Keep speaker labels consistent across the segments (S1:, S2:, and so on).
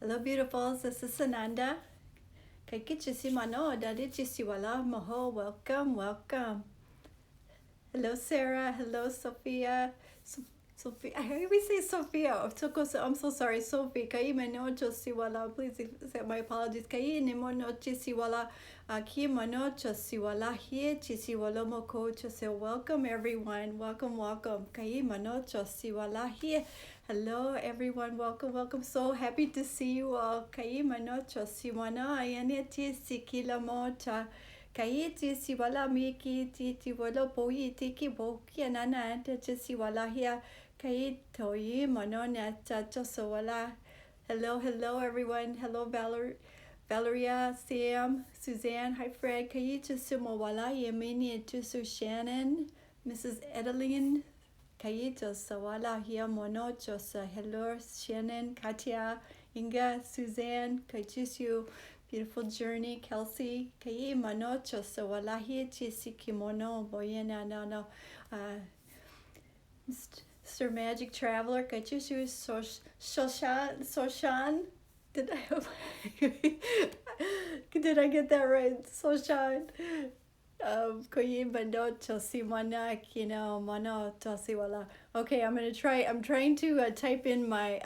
S1: Hello, beautifuls. This is Sananda. Kaikichisimano, Dadichisiwala, Maho. Welcome, welcome. Hello, Sarah. Hello, Sophia. Sophia. I always say Sophia. I'm so sorry, Sophie. Kai mano chosiwala. Please accept my apologies. Kai nimo no chisiwala. Ki mano chosiwala. Here chisiwala moko chose. Welcome, everyone. Welcome, welcome. Kai mano chosiwala. Here. Hello, everyone. Welcome, welcome. So happy to see you all. Kai mano chosiwana. Ayane chisikila mota. Kaiti si wala miki ti wala poi tiki boki anana te si wala here kaitoi monona chacho so wala. Hello, hello everyone. Hello Valeria, Sam, Suzanne, hi Fred, kaiti sumo wala yemini to Su Shannon, Mrs. Edeline, kaito so wala here mono chosa. Hello Shannon, Katia, Inga, Suzanne, kaitisu. Beautiful journey, Kelsey. Kai manocho so walahi chisi kimono boyena no. Mr. Magic Traveler, kachusu Soshan. Did I get that right? Soshan. Koyi manocho simana kino mono tosiwala. Okay, I'm trying to type in my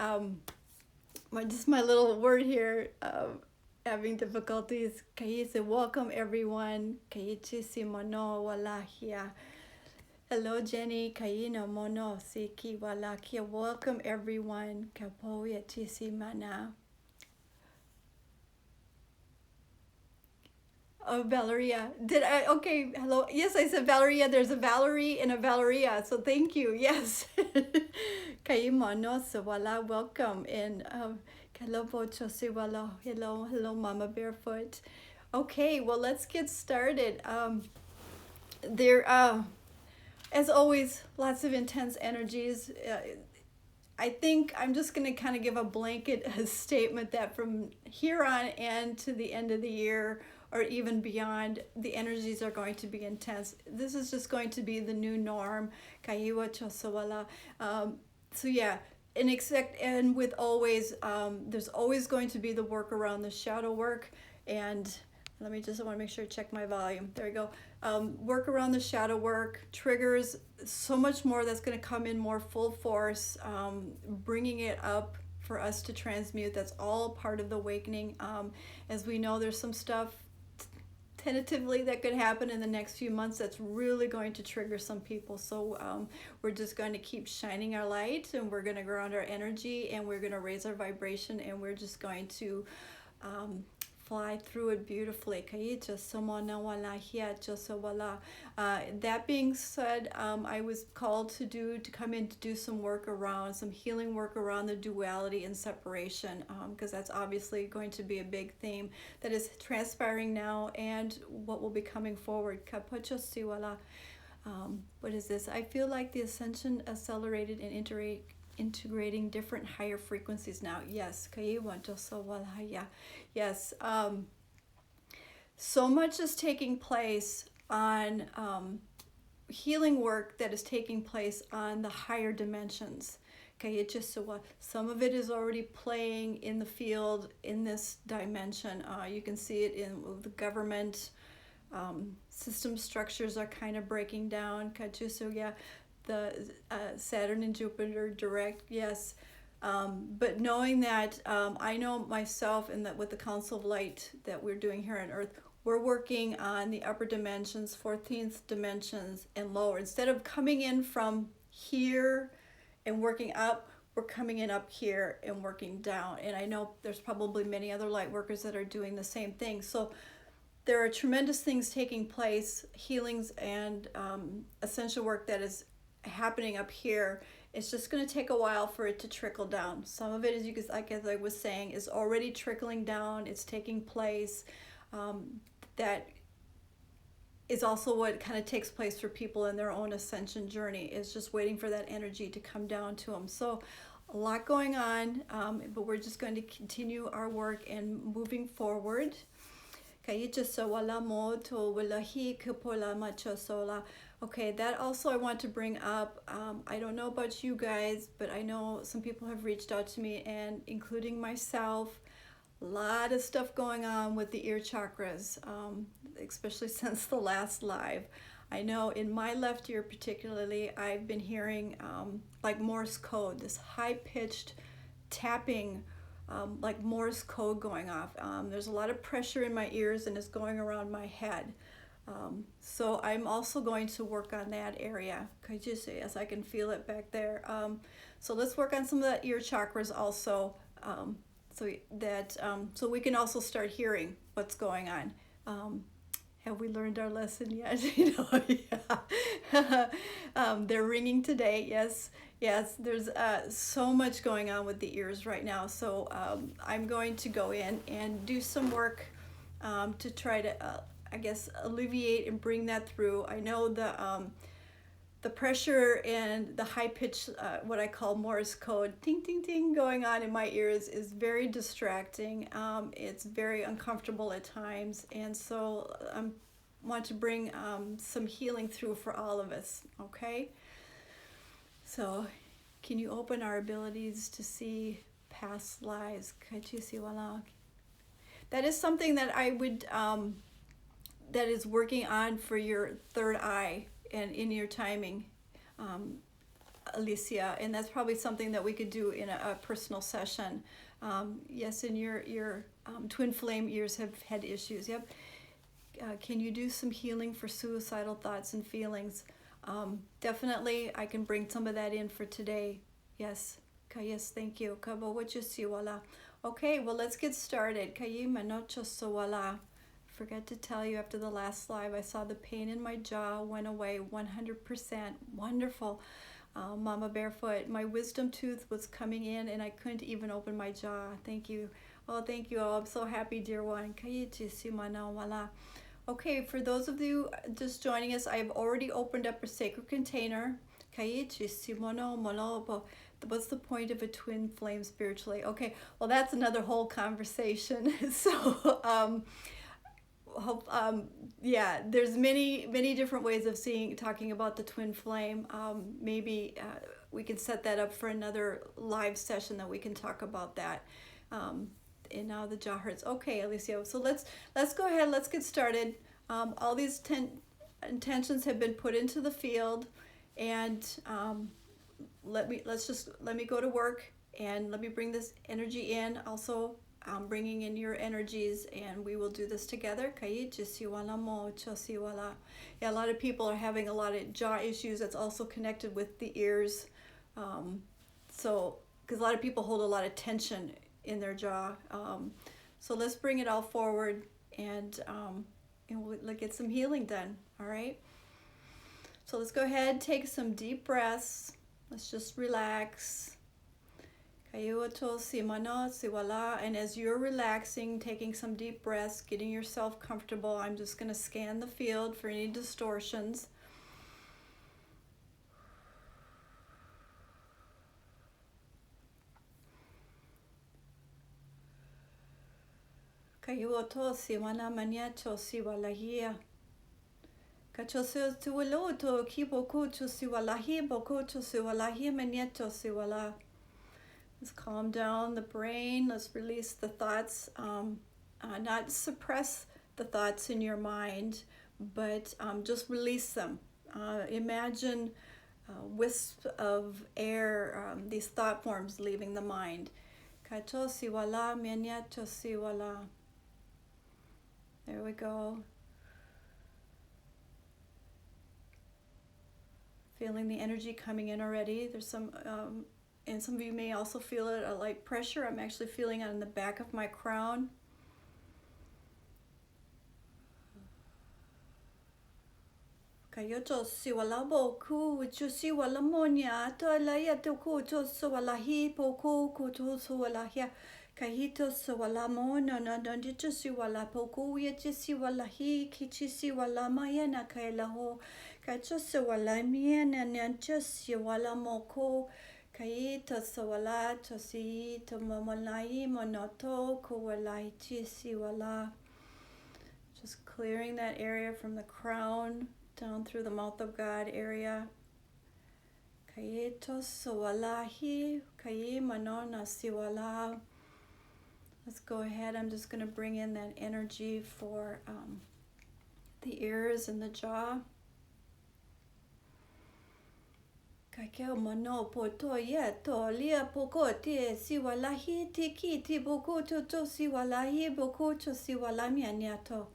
S1: my little word here. Having difficulties. Kaisi, welcome everyone. Kaichi si mono walahia. Hello Jenny. Kaino mono siki walakia. Welcome everyone. Kapoya tisi mana. Oh, Valeria. Did I? Okay. Hello. Yes, I said Valeria. There's a Valerie and a Valeria. So thank you. Yes. Kai mono so wala. Welcome. And hello, hello, Mama Barefoot. Okay, well, let's get started. As always, lots of intense energies. I think I'm just going to kind of give a blanket statement that from here on and to the end of the year, or even beyond, the energies are going to be intense. This is just going to be the new norm. Kaiwa chosawala. So yeah. And with always, there's always going to be the work around the shadow work. And I want to make sure I check my volume. There we go. Work around the shadow work, triggers, so much more that's going to come in more full force, bringing it up for us to transmute. That's all part of the awakening. As we know, there's some stuff tentatively that could happen in the next few months that's really going to trigger some people. So we're just going to keep shining our light, and we're going to ground our energy, and we're going to raise our vibration, and we're just going to fly through it beautifully. That being said, I was called to come in to do some work around, some healing work around the duality and separation, because that's obviously going to be a big theme that is transpiring now and what will be coming forward. What is this? I feel like the ascension accelerated and integrating different higher frequencies now. Yes. Yes. So much is taking place on healing work that is taking place on the higher dimensions. Some of it is already playing in the field in this dimension. You can see it in the government. System structures are kind of breaking down. The Saturn and Jupiter direct, yes. But knowing that, I know myself and that with the Council of Light that we're doing here on Earth, we're working on the upper dimensions, 14th dimensions and lower. Instead of coming in from here and working up, we're coming in up here and working down. And I know there's probably many other light workers that are doing the same thing. So there are tremendous things taking place, healings and essential work that is happening up here. It's just going to take a while for it to trickle down. Some of it, as I was saying, is already trickling down. It's taking place. That is also what kind of takes place for people in their own ascension journey, is just waiting for that energy to come down to them. So a lot going on, but we're just going to continue our work and moving forward. Okay, Okay, that also I want to bring up. I don't know about you guys, but I know some people have reached out to me, and including myself, a lot of stuff going on with the ear chakras, especially since the last live. I know in my left ear particularly, I've been hearing like Morse code, this high-pitched tapping, like Morse code going off. There's a lot of pressure in my ears and it's going around my head. So I'm also going to work on that area. Could you see, as I can feel it back there. So let's work on some of the ear chakras also, so we can also start hearing what's going on. Have we learned our lesson yet? Yeah. They're ringing today. Yes. There's so much going on with the ears right now. So I'm going to go in and do some work to try to, I guess, alleviate and bring that through. I know the pressure and the high pitch, what I call Morse code, ting, ting, ting, going on in my ears is very distracting. It's very uncomfortable at times. And so I want to bring some healing through for all of us, okay? So can you open our abilities to see past lives? That is something that I would, that is working on for your third eye and in your timing, Alicia, and that's probably something that we could do in a personal session. Yes, and your twin flame ears have had issues. Yep. Can you do some healing for suicidal thoughts and feelings? Definitely, I can bring some of that in for today. Yes. Yes, thank you. Okay, well, let's get started. Forgot to tell you, after the last live, I saw the pain in my jaw went away 100%. Wonderful. Mama Barefoot, my wisdom tooth was coming in and I couldn't even open my jaw. Thank you. Oh, thank you. Oh, I'm so happy, dear one. Okay, for those of you just joining us, I have already opened up a sacred container. What's the point of a twin flame spiritually? Okay, well, that's another whole conversation. So, yeah, there's many different ways of talking about the twin flame. Maybe we can set that up for another live session that we can talk about that. And now the jaw hurts. Okay, Alicia, so let's go ahead, let's get started. All these intentions have been put into the field, and let me go to work, and let me bring this energy in. Also, bringing in your energies, and we will do this together. Yeah, a lot of people are having a lot of jaw issues. That's also connected with the ears. So, because a lot of people hold a lot of tension in their jaw. So let's bring it all forward, and we'll get some healing done. All right. So let's go ahead, take some deep breaths. Let's just relax. And as you're relaxing, taking some deep breaths, getting yourself comfortable, I'm just going to scan the field for any distortions. Let's calm down the brain. Let's release the thoughts, not suppress the thoughts in your mind, but just release them. Imagine wisps of air, these thought forms leaving the mind. There we go. Feeling the energy coming in already. There's some, and some of you may also feel it, a light pressure. I'm actually feeling it on the back of my crown. Kayoto siwala boku chusi wala monya to la ya to ku to siwala hi poku ku to siwala ya kahito siwala mono no no to siwala poku ya siwala hi kichi siwala maya na kaila ho kacho siwala miena na siwala moko kaito siwala to si to mamolai monoto ko walai siwala. Just clearing that area from the crown down through the mouth of God area. Kayeto sawalahi, kaye manona siwala. Let's go ahead. I'm just going to bring in that energy for the ears and the jaw. Kakeo mano poto yeto lia poko te siwalahi tiki ti boko to siwalahi boko to siwalami anyato.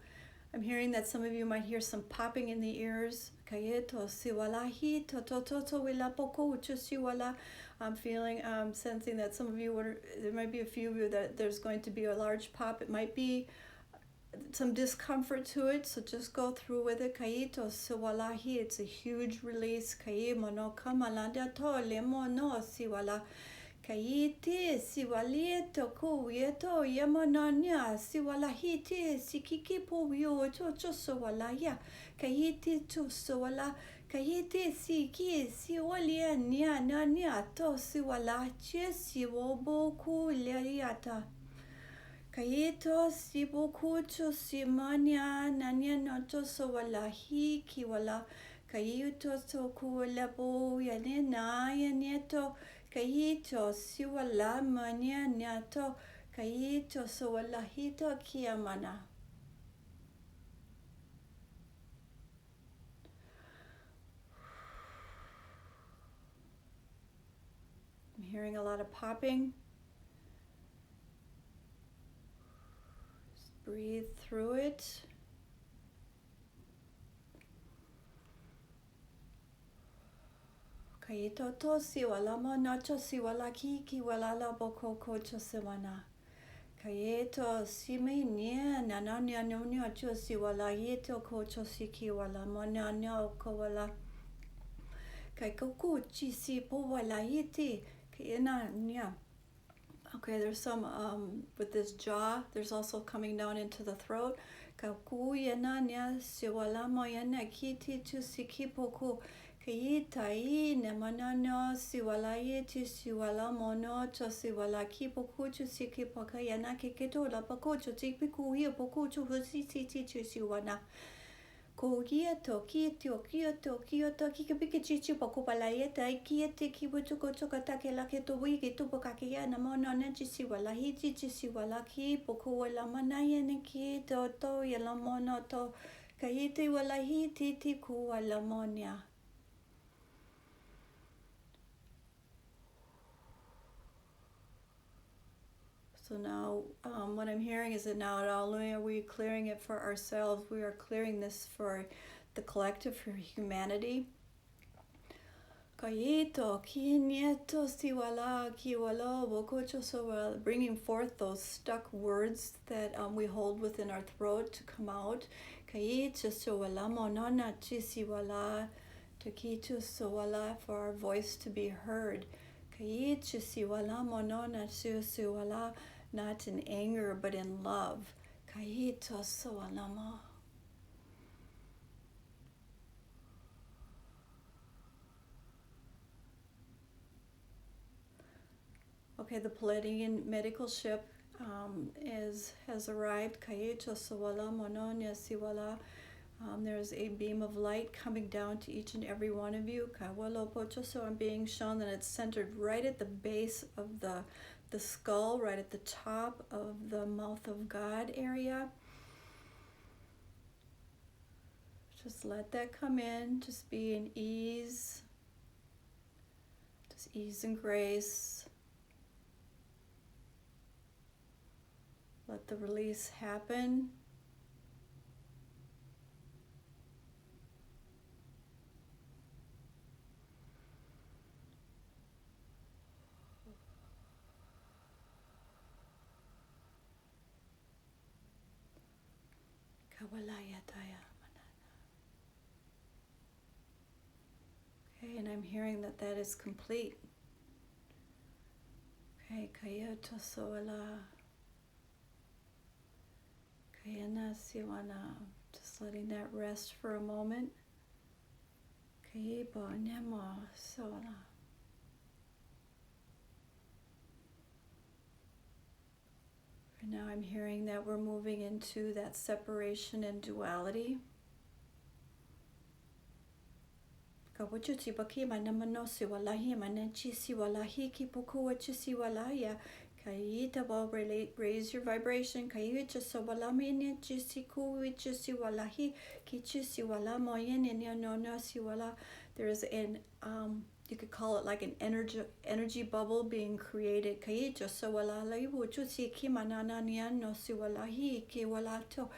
S1: I'm hearing that some of you might hear some popping in the ears. Kayeto siwalahi to wila poko to siwala. I'm feeling, sensing that some of you, there might be a few of you that there's going to be a large pop. It might be some discomfort to it, so just go through with it. Kaito siwalahi, it's a huge release. Kai mono kamalanda to lemo no siwala. Kaiti siwalieto kuyeto yamonanya siwalahiti sikiki puyo to siwalaya. Kaiti to siwala. Kaiti siki siwalia nya nanya to siwala che siwobo ku leriata. Kaito siboku to simanya nanya noto siwalahi kiwala. Kaito to kuwalabo yanena yaneto. Kaito siwala manya nyato. Kaito siwalahito kiamana. I'm hearing a lot of popping. Just breathe through it. Kaito to siwala monacho siwala ki wala la boko kocho siwana. Kaito simi nia nananya nonyo cho siwala yeto kocho siki wala monanya okowala. Kaikoku chisi po wala yiti kaina nia. Okay, there's some with this jaw. There's also coming down into the throat. Kaku yana nia siwala moyana kiti to siki poku. Kayitai nemanano siwalaye to siwala mono to siwala kipoku to siki pokayana kiketo la pokocho tipiku here pokocho husiti to siwana. Kogieto kioto kioto kikabiki chichi pokupalayeta kiete kibutuko tokatake la keto wiki tupokakea na mono nechi siwala hiti siwala ki pokuwala manaya neki to yala mono to kayite wala hiti tiku wala monia. So now what I'm hearing is that now not only are we clearing it for ourselves, we are clearing this for the collective, for humanity. Kayito, kinieto, siwala, kiwalo, bokocho, so bringing forth those stuck words that we hold within our throat to come out. Kayito, siwala, monana, chisiwala, takito, siwala, for our voice to be heard. Kayito, siwala, monona, siwala, not in anger, but in love. Kaito soalama. Okay, the Pleiadian medical ship has arrived. Kaito soala mononya siwala. There's a beam of light coming down to each and every one of you. Kawalo pocho, so I'm being shown that it's centered right at the base of the skull, right at the top of the mouth of God area. Just let that come in. Just be in ease. Just ease and grace. Let the release happen. Okay, and I'm hearing that that is complete. Okay, kayoto soala. Kayana siwana. Just letting that rest for a moment. Kayebo nemo soala. And now I'm hearing that we're moving into that separation and duality. Kawachuti baki manamano siwalahi manenchi siwalahi kipukuwachi siwalaya. Kaita will raise your vibration. Kaicha sawalamine chisiku siwalahi kichisi wala moyen no siwala. There's an you could call it like an energy bubble being created. Kaicha sawala laibu chusi kimanana no siwalahi kiwalato.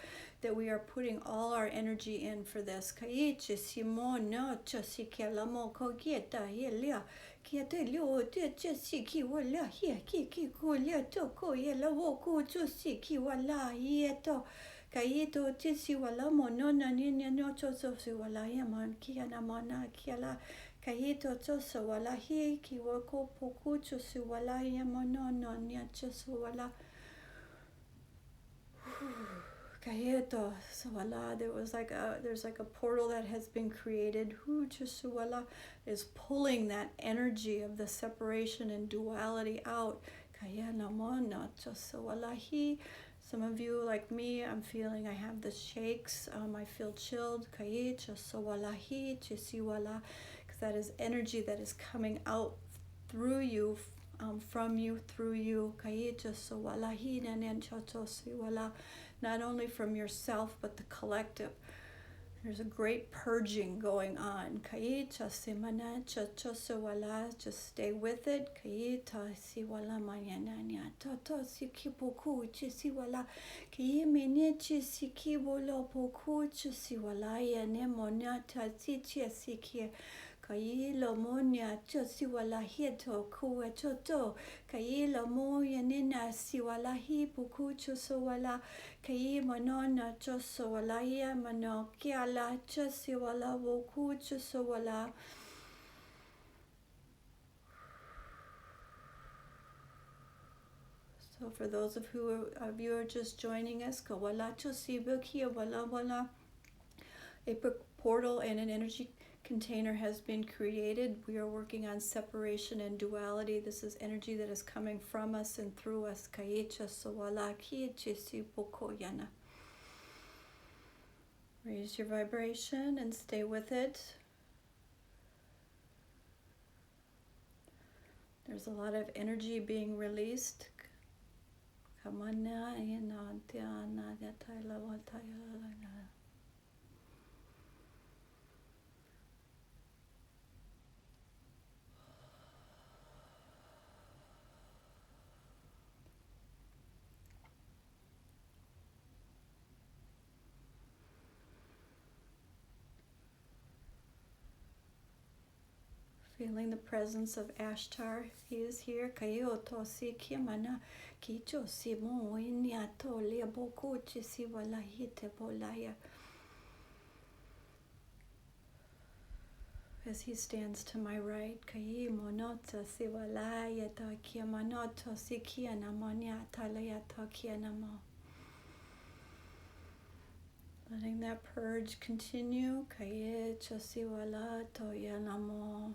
S1: That we are putting all our energy in for this. Kaicha simon no chasikelamo kogieta helia. Kiate lio de jesi ki wala here ki kulia to ko yela woku to si ki wala yeto kaito tisi wala mono na ni no to so wala yaman kia na mana kiala kaito to so wala he ki wako poku to si wala yamono no nya to so wala Kayeto Sawala, there's like a portal that has been created. Who Chasuwala is pulling that energy of the separation and duality out. Kayana Mona Chasawalahi. Some of you, like me, I'm feeling I have the shakes. I feel chilled. Kaye Chasawalahi Chisiwala, because that is energy that is coming out through you, from you, through you. Kaye Chasawalahi Nanan Chachosiwala. Not only from yourself, but the collective. There's a great purging going on. Kaita simana chachosawala, just stay with it. Kaita siwala mayananya toto sikipoku chisiwala. Kiyemene chisikibolo poku chisiwala yanemona tatichia sikia. Kailo monya chosiwala hito kuwa choto. Kailo moya nina siwala hi puku chosowala. Kai manona chosowala ya mano kiala chosiwala woku chosowala. So for those of you who are just joining us, kawala chosibuki wala wala. A portal and an energy container has been created. We are working on separation and duality. This is energy that is coming from us and through us. Raise your vibration and stay with it. There's a lot of energy being released. Feeling the presence of Ashtar. He is here. Kayoto si kimana kicho si mo inyato le boku chisi walahite bolaya. As he stands to my right, kayi monota si walaya ta kiamanoto si kiana monya talaya ta kianamo. Letting that purge continue. Kaye chosi wala to yanamo.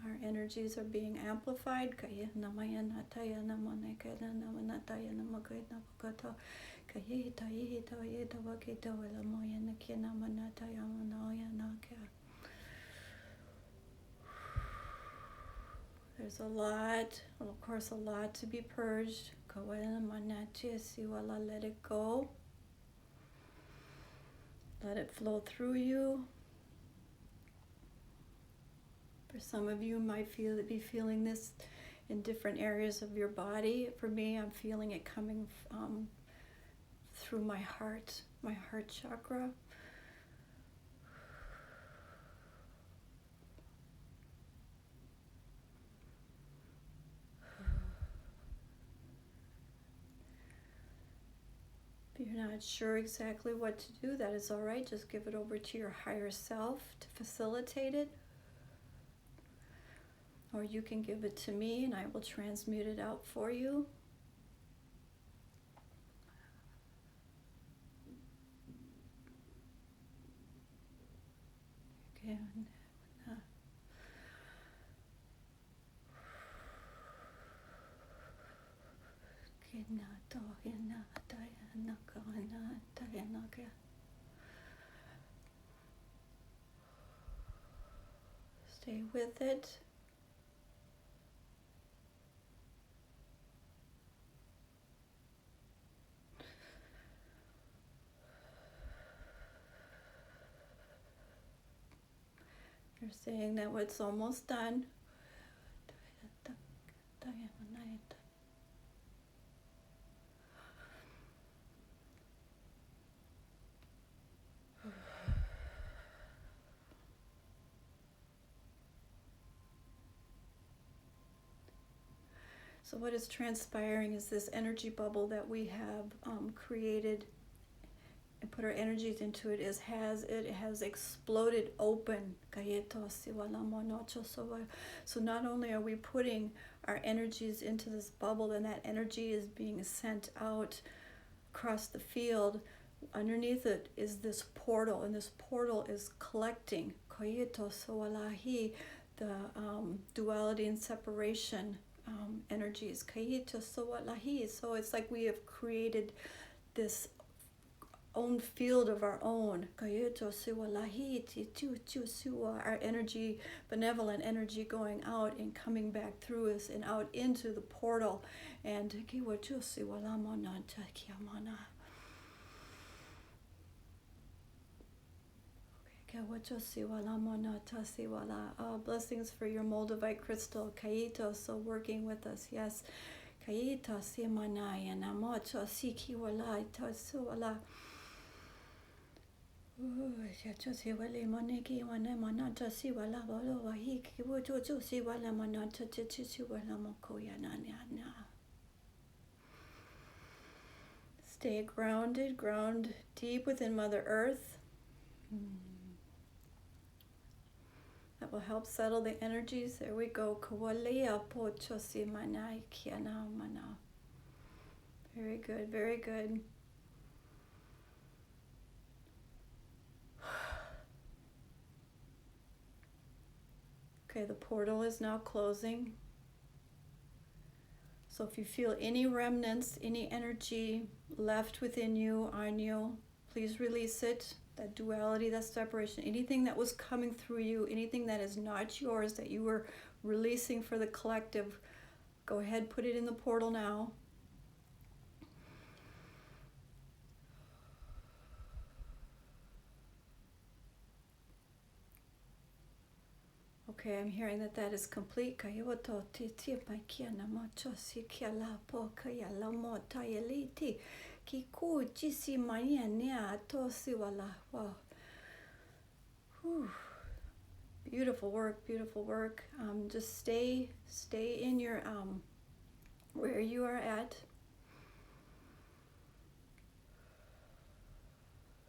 S1: Our energies are being amplified. There's a lot, of course, a lot to be purged. Let it go. Let it flow through you. For some of you might be feeling this in different areas of your body. For me, I'm feeling it coming through my heart chakra. If you're not sure exactly what to do, that is all right. Just give it over to your higher self to facilitate it. Or you can give it to me and I will transmute it out for you. Stay with it. You're saying that it's almost done. So what is transpiring is this energy bubble that we have created and put our energies into it has exploded open. So not only are we putting our energies into this bubble and that energy is being sent out across the field, underneath it is this portal, and this portal is collecting the duality and separation energies. So it's like we have created this own field of our own. Our energy, benevolent energy going out and coming back through us and out into the portal. And blessings for your Moldavite crystal, Kaito, so working with us, yes. Kaito Simanaya Namoto Siki Wala Tosuala. Wali Moniki Wanamanata Siwala Bolo Hiki Wutu Siwala Manata Tituwala Mokoya Nana. Stay grounded, ground deep within Mother Earth. That will help settle the energies. There we go. Kawalea pochosi manai kiana mana. Very good, very good. Okay, the portal is now closing. So if you feel any remnants, any energy left within you, on you, please release it. That duality, that separation, anything that was coming through you, anything that is not yours, that you were releasing for the collective, go ahead, put it in the portal now. Okay, I'm hearing that is complete. Wow. Beautiful work, beautiful work. Just stay in your where you are at.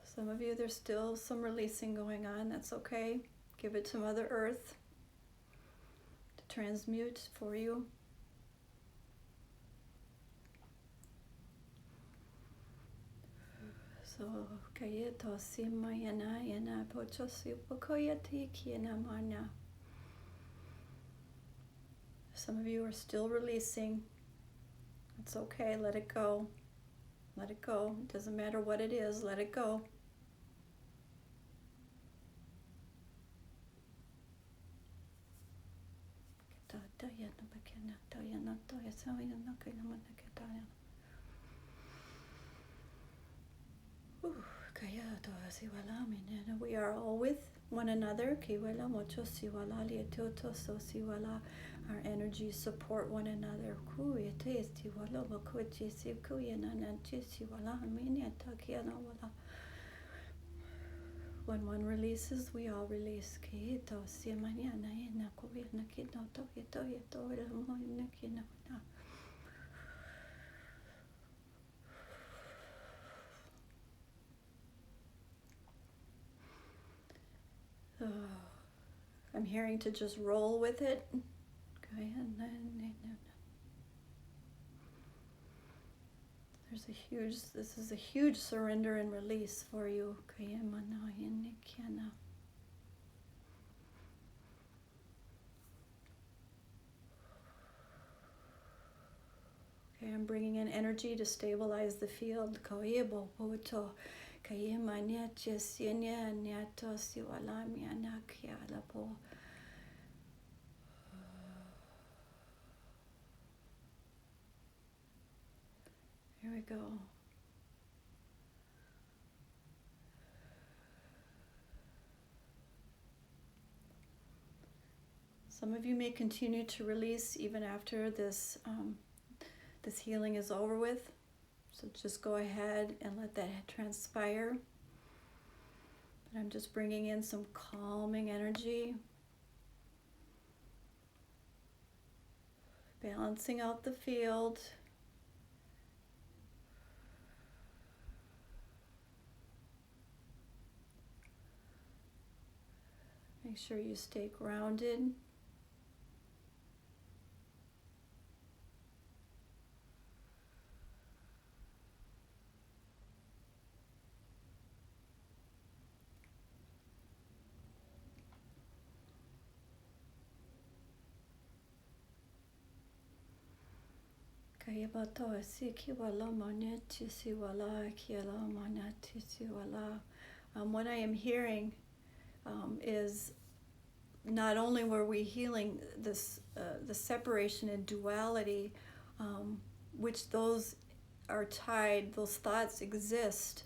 S1: Some of you, there's still some releasing going on. That's okay. Give it to Mother Earth to transmute for you. So, kayeto simayana yana pochosi pokoyati kianamana. Some of you are still releasing. It's okay. Let it go. Let it go. It doesn't matter what it is. Let it go. We are all with one another. Our energies support one another. When one releases, we all release. I'm hearing to just roll with it. This is a huge surrender and release for you. Okay, Okay, I'm bringing in energy to stabilize the field. Here we go. Some of you may continue to release even after this this healing is over with. So just go ahead and let that transpire. But I'm just bringing in some calming energy, balancing out the field. Make sure you stay grounded. What I am hearing is not only were we healing this the separation and duality, which those are tied, those thoughts exist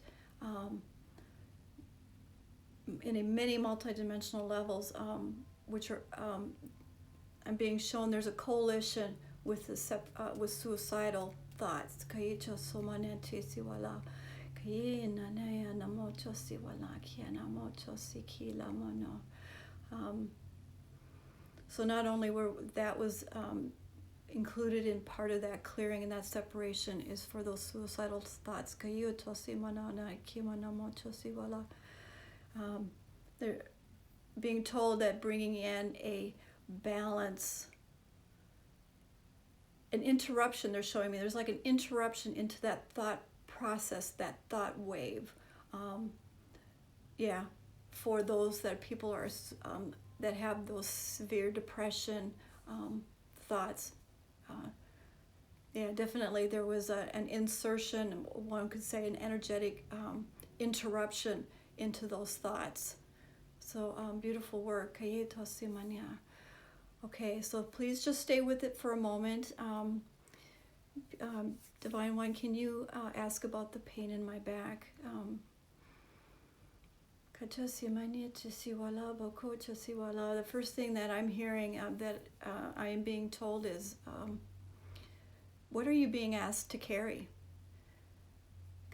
S1: in many multidimensional levels, which are I'm being shown there's a coalition with the with suicidal thoughts. So not only that was included in part of that clearing and that separation is for those suicidal thoughts. They're being told that bringing in a balance, an interruption, they're showing me there's like an interruption into that thought process, that thought wave. For those that people are that have those severe depression thoughts. Definitely there was an insertion, one could say an energetic interruption into those thoughts. So beautiful work. Okay, so please just stay with it for a moment. Divine One, can you ask about the pain in my back? The first thing that I'm hearing that I am being told is, what are you being asked to carry?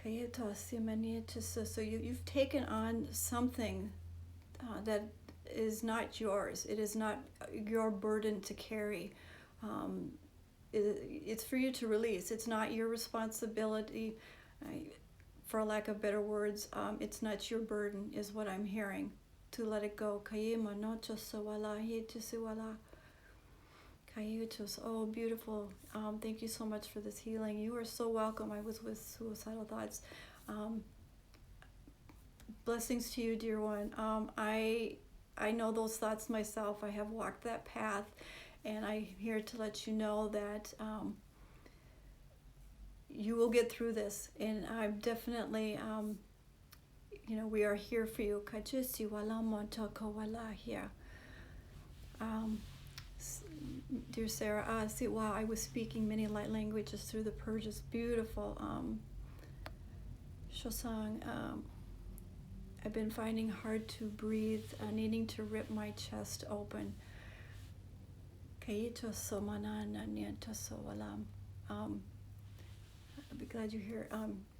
S1: So you've taken on something that is not yours. It is not your burden to carry. It's for you to release. It's not your responsibility. For lack of better words, it's not your burden, is what I'm hearing. To let it go. Oh, beautiful. Thank you so much for this healing. You are so welcome. I was with suicidal thoughts. Blessings to you, dear one. I know those thoughts myself. I have walked that path, and I'm here to let you know that you will get through this, and I'm definitely, we are here for you. Dear Sarah, wow, I was speaking many light languages through the purges. Beautiful. Shosang, I've been finding hard to breathe, needing to rip my chest open. I'll be glad you're here.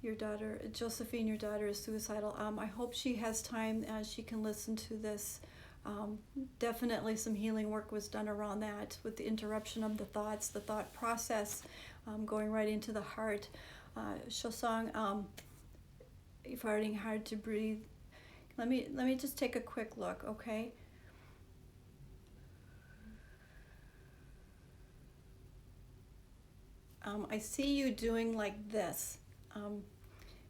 S1: Your daughter, Josephine, your daughter is suicidal. I hope she has time she can listen to this. Definitely some healing work was done around that with the interruption of the thoughts, the thought process, going right into the heart. Shosang, you're finding hard to breathe. Let me just take a quick look, okay? I see you doing like this.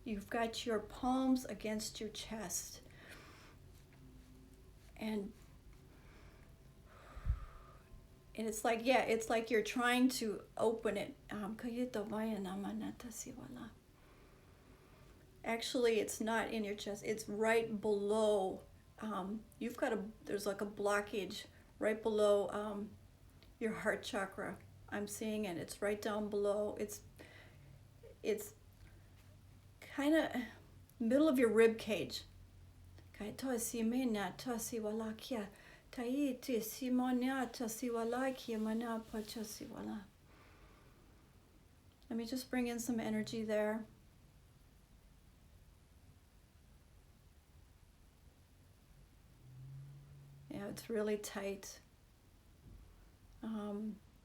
S1: You've got your palms against your chest. And And it's like, yeah, it's like you're trying to open it. Actually, it's not in your chest. It's right below. There's like a blockage right below your heart chakra. I'm seeing it. It's right down below. It's kind of middle of your rib cage. Let me just bring in some energy there. Yeah, it's really tight.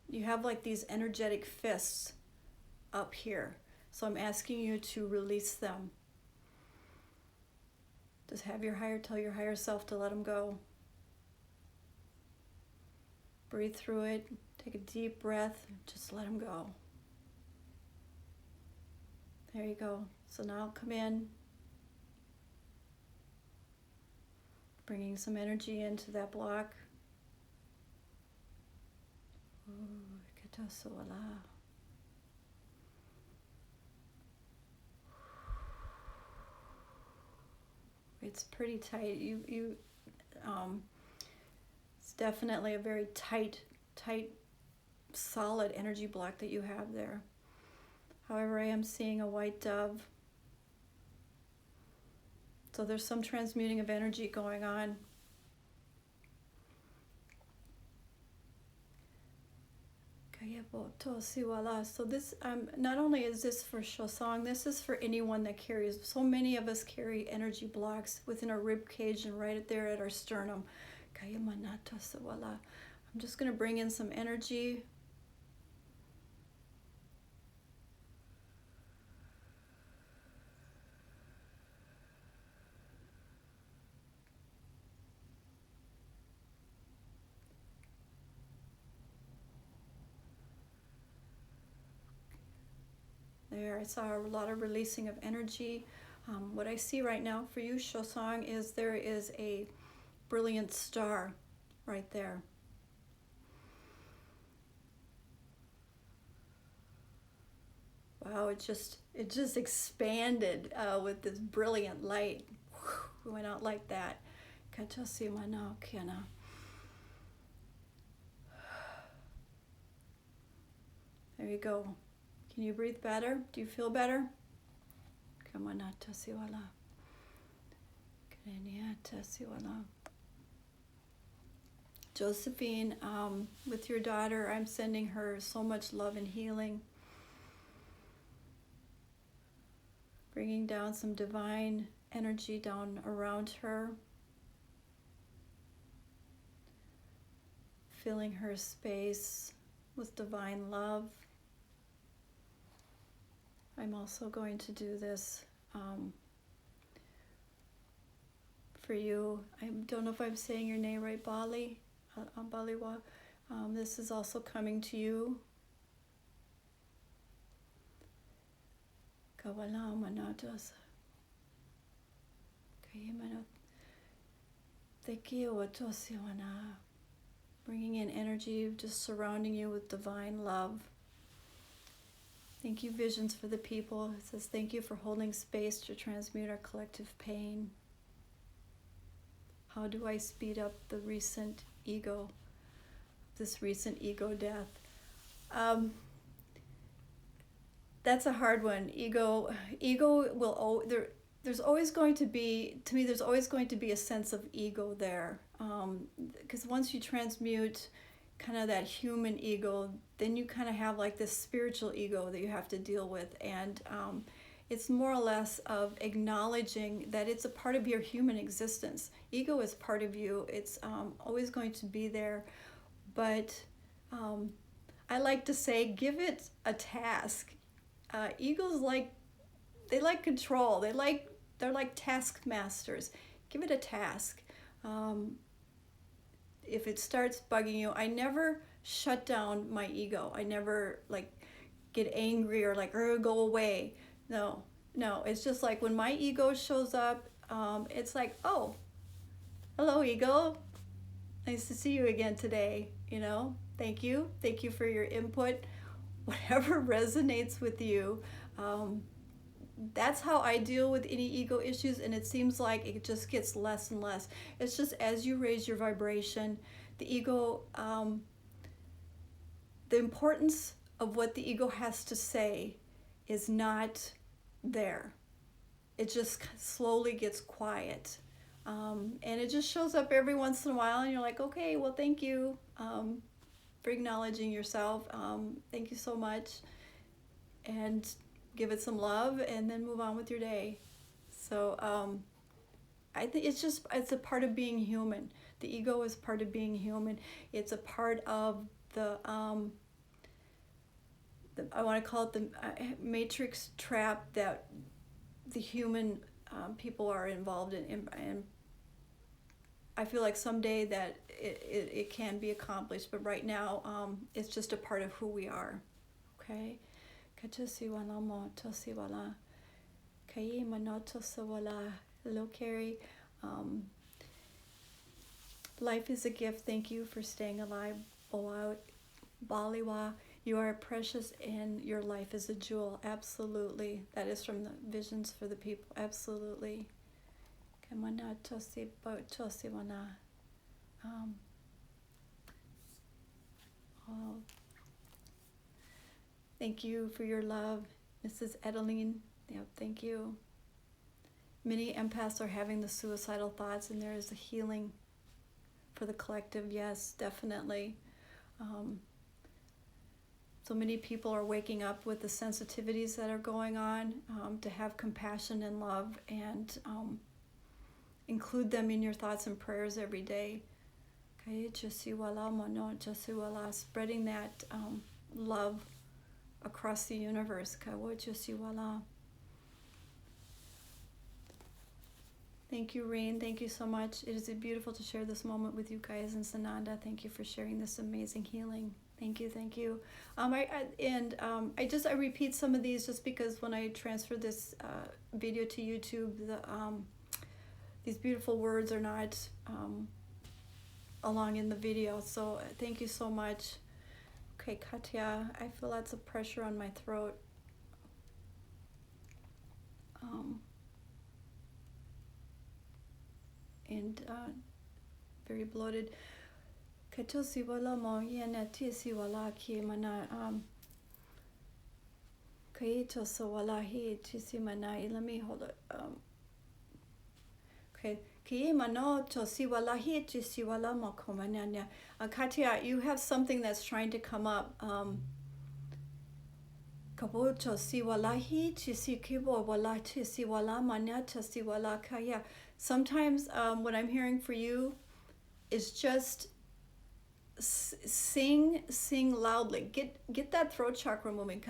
S1: You have like these energetic fists up here. So I'm asking you to release them. Just tell your higher self to let them go. Breathe through it. Take a deep breath. Just let them go. There you go. So now come in. Bringing some energy into that block. It's pretty tight. It's definitely a very tight, solid energy block that you have there. However, I am seeing a white dove. So there's some transmuting of energy going on. So this, not only is this for Shosang, this is for anyone that carries. So many of us carry energy blocks within our rib cage and right there at our sternum. I'm just going to bring in some energy. There, I saw a lot of releasing of energy. What I see right now for you, Shosang, is there is a brilliant star right there. Wow, it just expanded with this brilliant light. We went out like that. There you go. Can you breathe better? Do you feel better? Josephine, with your daughter, I'm sending her so much love and healing. Bringing down some divine energy down around her. Filling her space with divine love. I'm also going to do this for you. I don't know if I'm saying your name right, Bali. Baliwa. This is also coming to you. Bringing in energy, just surrounding you with divine love. Thank you, Visions for the People. It says, thank you for holding space to transmute our collective pain. How do I speed up the recent ego, this recent ego death? That's a hard one. Ego will, there's always going to be, to me, there's always going to be a sense of ego there. Because once you transmute kind of that human ego, then you kind of have like this spiritual ego that you have to deal with. And it's more or less of acknowledging that it's a part of your human existence. Ego is part of you. It's always going to be there. But I like to say, give it a task. Egos they like control. They're like taskmasters. Give it a task. If it starts bugging you, I never shut down my ego. I never like get angry or like, go away. No, it's just like when my ego shows up, it's like, oh, hello ego. Nice to see you again today. Thank you. Thank you for your input. Whatever resonates with you. That's how I deal with any ego issues, and it seems like it just gets less and less. It's just as you raise your vibration, the ego, the importance of what the ego has to say is not there. It just slowly gets quiet. And it just shows up every once in a while, and you're like, okay, well, thank you for acknowledging yourself. Thank you so much. And give it some love, and then move on with your day. So I think it's a part of being human. The ego is part of being human. It's a part of the I want to call it the matrix trap that the human people are involved in, and I feel like someday that it can be accomplished, but right now it's just a part of who we are. Okay. Hello, Carrie. Life is a gift. Thank you for staying alive. Baliwa, you are precious and your life is a jewel. Absolutely. That is from the Visions for the People. Absolutely. Thank you for your love, Mrs. Edeline. Yep, thank you. Many empaths are having the suicidal thoughts, and there is a healing for the collective. Yes, definitely. So many people are waking up with the sensitivities that are going on, to have compassion and love, and include them in your thoughts and prayers every day. Spreading that love across the universe. Thank you, Rain. Thank you so much. It is beautiful to share this moment with you guys, and Sananda, thank you for sharing this amazing healing. Thank you, thank you. I repeat some of these just because when I transfer this video to YouTube, these beautiful words are not along in the video. So thank you so much. Okay, Katya, I feel lots of pressure on my throat. And very bloated. Katosi wala mo yana tisi wala ki mana kaito so wala hi tisi mana. Let me hold it. Okay. Katya, you have something that's trying to come up. Sometimes what I'm hearing for you is just sing loudly. Get that throat chakra moving.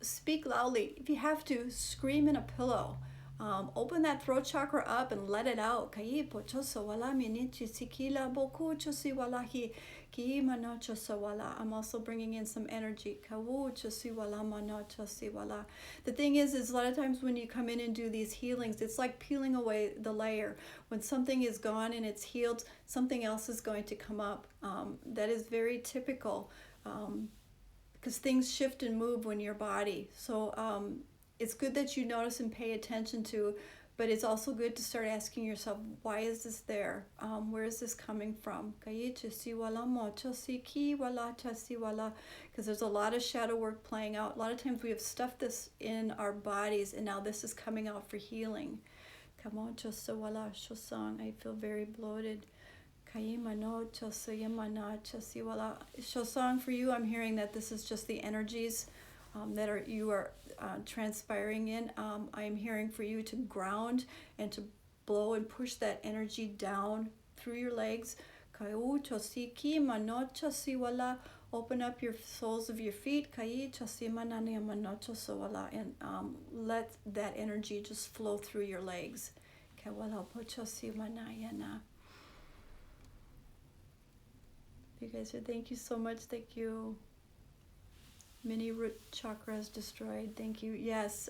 S1: Speak loudly. If you have to, scream in a pillow. Open that throat chakra up and let it out. I'm also bringing in some energy. The thing is a lot of times when you come in and do these healings, it's like peeling away the layer. When something is gone and it's healed, something else is going to come up. That is very typical, because things shift and move when your body. So it's good that you notice and pay attention to, but it's also good to start asking yourself, why is this there? Where is this coming from? Because there's a lot of shadow work playing out. A lot of times we have stuffed this in our bodies, and now this is coming out for healing. I feel very bloated. Shosang, for you, I'm hearing that this is just the energies that you are transpiring in. I am hearing for you to ground and to blow and push that energy down through your legs. Open up your soles of your feet, and let that energy just flow through your legs. You guys, thank you so much. Thank you. Mini root chakras destroyed. Thank you. Yes.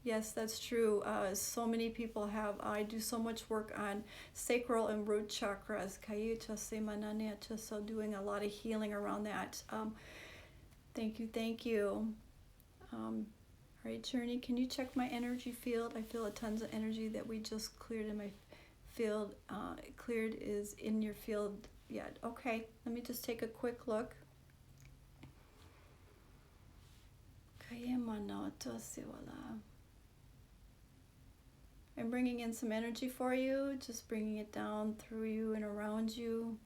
S1: Yes, that's true. So many people have. I do so much work on sacral and root chakras. So doing a lot of healing around that. Thank you, thank you. All right, Journey, can you check my energy field? I feel a tons of energy that we just cleared in my field. Cleared is in your field yet. Okay, let me just take a quick look. I'm bringing in some energy for you, just bringing it down through you and around you.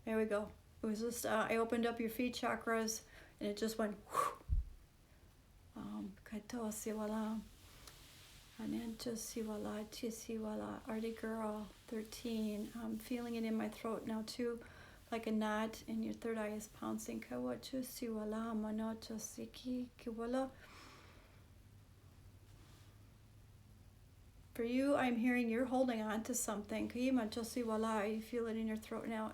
S1: There we go. It was just, I opened up your feet chakras and it just went Artie Girl 13. I'm feeling it in my throat now too, like a knot, and your third eye is pouncing. For you, I'm hearing you're holding on to something. You feel it in your throat now.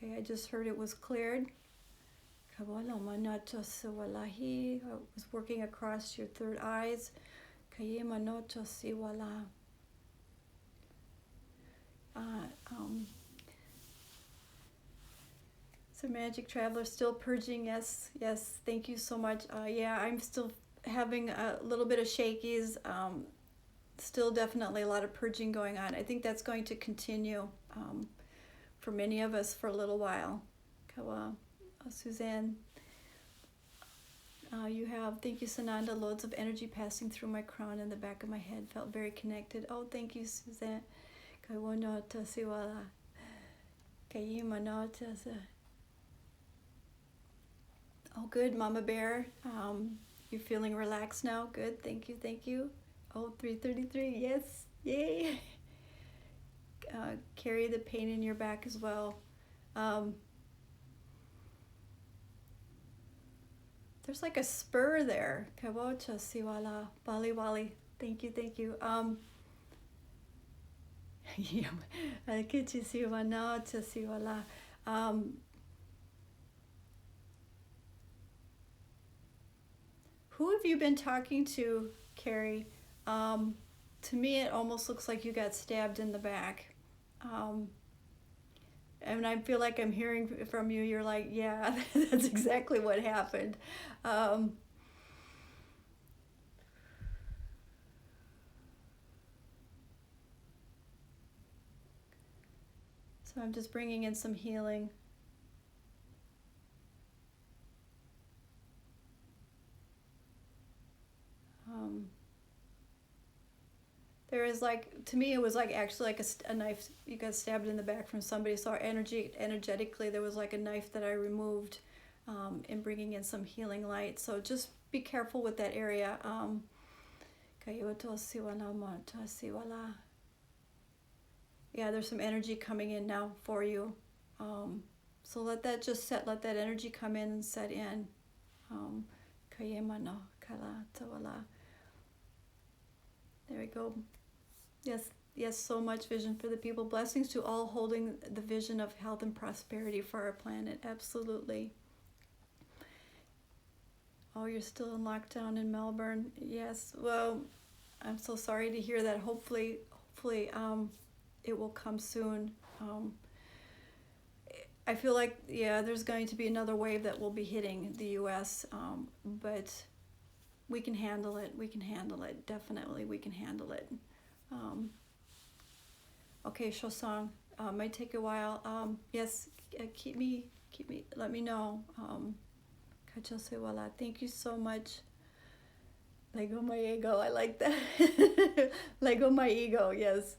S1: Okay, I just heard it was cleared. I was working across your third eyes. So Magic Traveler still purging. Yes, thank you so much. Yeah, I'm still having a little bit of shakies. Still definitely a lot of purging going on. I think that's going to continue for many of us for a little while. Suzanne, you have, thank you Sananda, loads of energy passing through my crown and the back of my head. Felt very connected. Oh, thank you Suzanne. Oh, good, Mama Bear. You're feeling relaxed now. Good, thank you. Oh, 333, yes, yay. Carry the pain in your back as well. There's like a spur there. Kawocha siwala, bali wali. Thank you. Who have you been talking to, Carrie? To me, it almost looks like you got stabbed in the back. And I feel like I'm hearing from you, you're like, yeah, that's exactly what happened. So I'm just bringing in some healing. There is like, to me it was like actually like a knife, you got stabbed in the back from somebody, so energetically there was like a knife that I removed in bringing in some healing light. So just be careful with that area. Yeah, there's some energy coming in now for you. So let that just set, let that energy come in and set in. There we go. Yes, so much vision for the people. Blessings to all holding the vision of health and prosperity for our planet. Absolutely. Oh, you're still in lockdown in Melbourne. Yes, well, I'm so sorry to hear that. Hopefully it will come soon. I feel like, yeah, there's going to be another wave that will be hitting the U.S., but we can handle it. Definitely, we can handle it. Okay, Shosang, might take a while. Yes, keep me, let me know. Thank you so much. Lego my ego, I like that. Lego my ego, yes.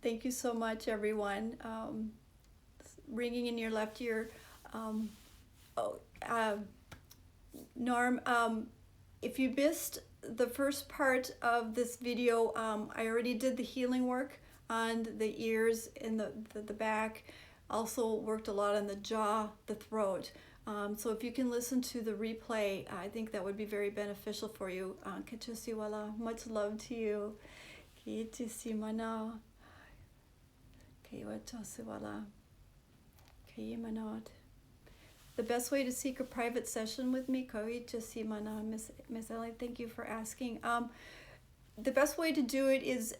S1: Thank you so much, everyone. Ringing in your left ear. Oh, Norm, if you missed the first part of this video, I already did the healing work on the ears and the back. Also worked a lot on the jaw, the throat. So if you can listen to the replay, I think that would be very beneficial for you. Much love to you. The best way to seek a private session with me, Miss Ellie, thank you for asking. The best way to do it is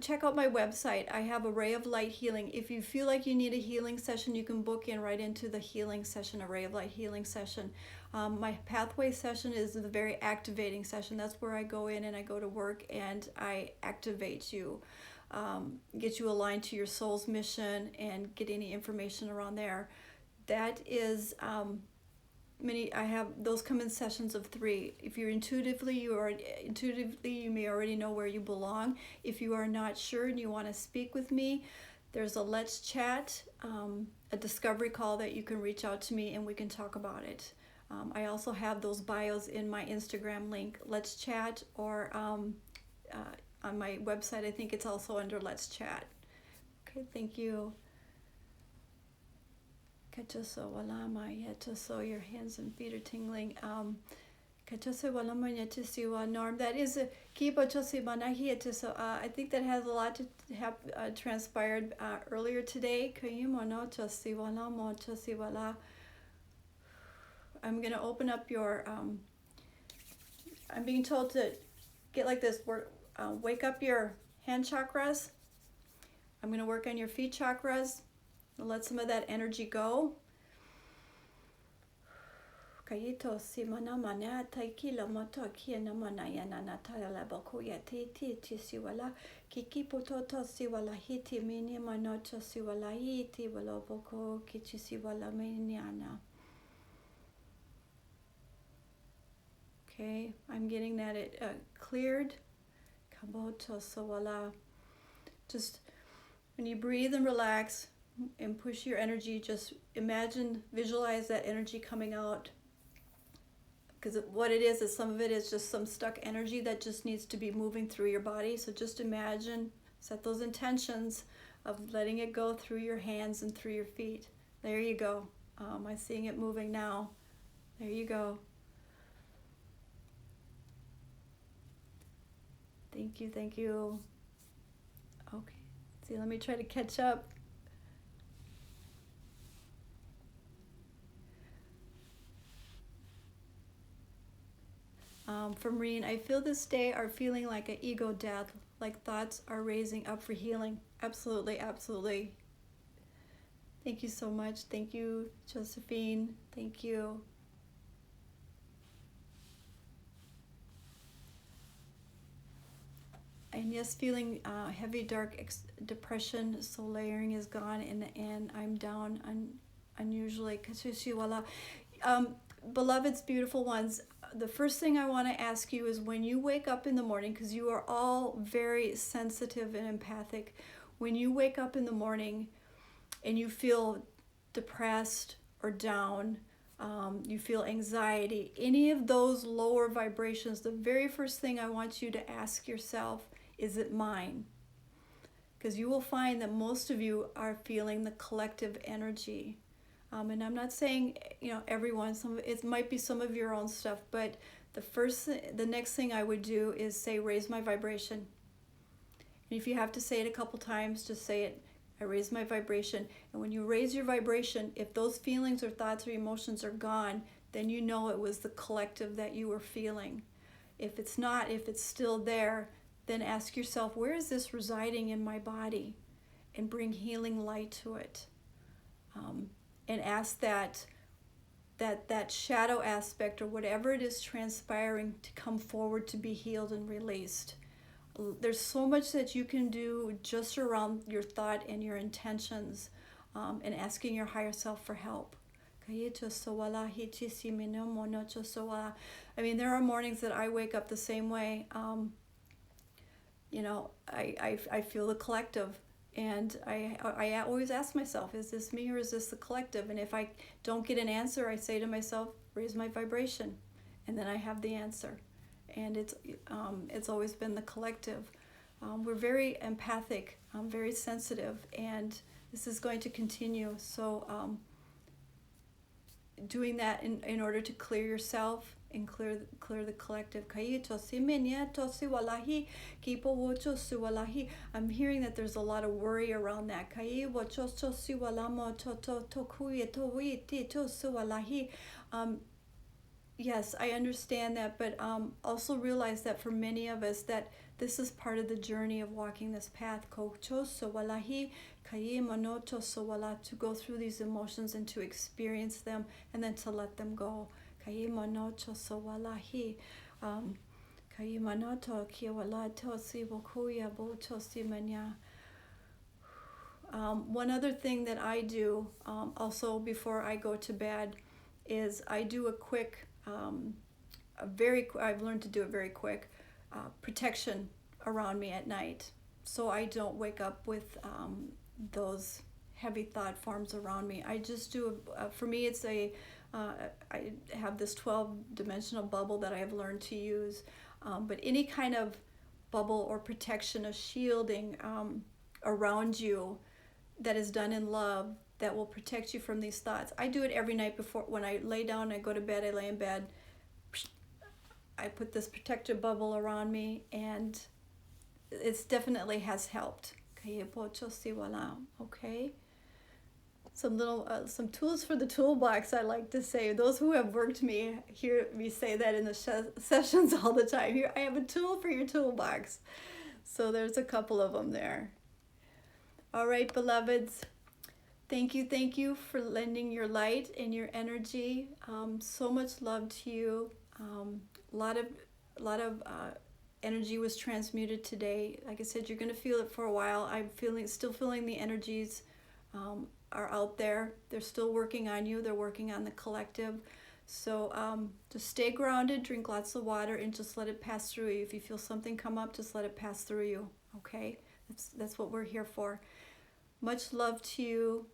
S1: check out my website. I have Array of Light Healing. If you feel like you need a healing session, you can book in right into the healing session, Array of Light Healing session. My pathway session is the very activating session. That's where I go in and I go to work and I activate you, get you aligned to your soul's mission and get any information around there. That is I have those come in sessions of 3. If you're intuitively, you may already know where you belong. If you are not sure and you want to speak with me, there's a Let's Chat, a discovery call that you can reach out to me and we can talk about it. I also have those bios in my Instagram link, Let's Chat, or on my website, I think it's also under Let's Chat. Okay, thank you. So your hands and feet are tingling. Norm, that is a I think that has a lot to have transpired earlier today. I'm going to open up your I'm being told to get like this, wake up your hand chakras. I'm going to work on your feet chakras. Let some of that energy go. Okay, I'm getting that cleared. Just when you breathe and relax and push your energy, just imagine, visualize that energy coming out. Because what it is some of it is just some stuck energy that just needs to be moving through your body. So just imagine, set those intentions of letting it go through your hands and through your feet. There you go. I'm seeing it moving now. There you go. Thank you, thank you. Okay, see, let me try to catch up. From Reen, I feel this day are feeling like an ego death, like thoughts are raising up for healing. Absolutely, absolutely. Thank you so much. Thank you, Josephine. Thank you. And yes, feeling heavy, dark depression, so layering is gone, and I'm down unusually. Beloveds, beautiful ones, the first thing I want to ask you is when you wake up in the morning, because you are all very sensitive and empathic, when you wake up in the morning and you feel depressed or down, you feel anxiety, any of those lower vibrations, the very first thing I want you to ask yourself, is it mine? Because you will find that most of you are feeling the collective energy. And I'm not saying, everyone, it might be some of your own stuff, but the next thing I would do is say, raise my vibration. And if you have to say it a couple times, just say it, I raise my vibration. And when you raise your vibration, if those feelings or thoughts or emotions are gone, then you know it was the collective that you were feeling. If it's not, if it's still there, then ask yourself, where is this residing in my body? And bring healing light to it. And ask that shadow aspect or whatever it is transpiring to come forward to be healed and released. There's so much that you can do just around your thought and your intentions, and asking your higher self for help. I mean, there are mornings that I wake up the same way. you know, I feel the collective. And I always ask myself, is this me or is this the collective? And if I don't get an answer, I say to myself, raise my vibration. And then I have the answer. And it's always been the collective. We're very empathic, very sensitive, and this is going to continue. So doing that in order to clear yourself and clear the collective. I'm hearing that there's a lot of worry around that. Yes, I understand that, but also realize that for many of us that this is part of the journey of walking this path, to go through these emotions and to experience them and then to let them go. One other thing that I do also before I go to bed is I do a quick, I've learned to do it very quick, protection around me at night, so I don't wake up with those heavy thought forms around me. I just do, for me it's I have this 12-dimensional bubble that I have learned to use, but any kind of bubble or protection, a shielding around you that is done in love, that will protect you from these thoughts. I do it every night before, when I lay down, I go to bed, I lay in bed, I put this protective bubble around me, and it's definitely has helped. Okay. Some tools for the toolbox, I like to say. Those who have worked me hear me say that in the sessions all the time. Here, I have a tool for your toolbox. So there's a couple of them there. All right, beloveds. Thank you for lending your light and your energy. So much love to you. A lot of energy was transmuted today. Like I said, you're going to feel it for a while. I'm still feeling the energies are out there. They're still working on you. They're working on the collective. So just stay grounded, drink lots of water, and just let it pass through you. If you feel something come up, just let it pass through you. Okay? That's what we're here for. Much love to you.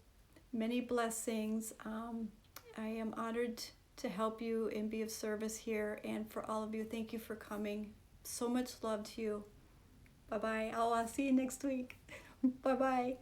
S1: Many blessings. I am honored to help you and be of service here. And for all of you, thank you for coming. So much love to you. Bye-bye. I'll see you next week. Bye-bye.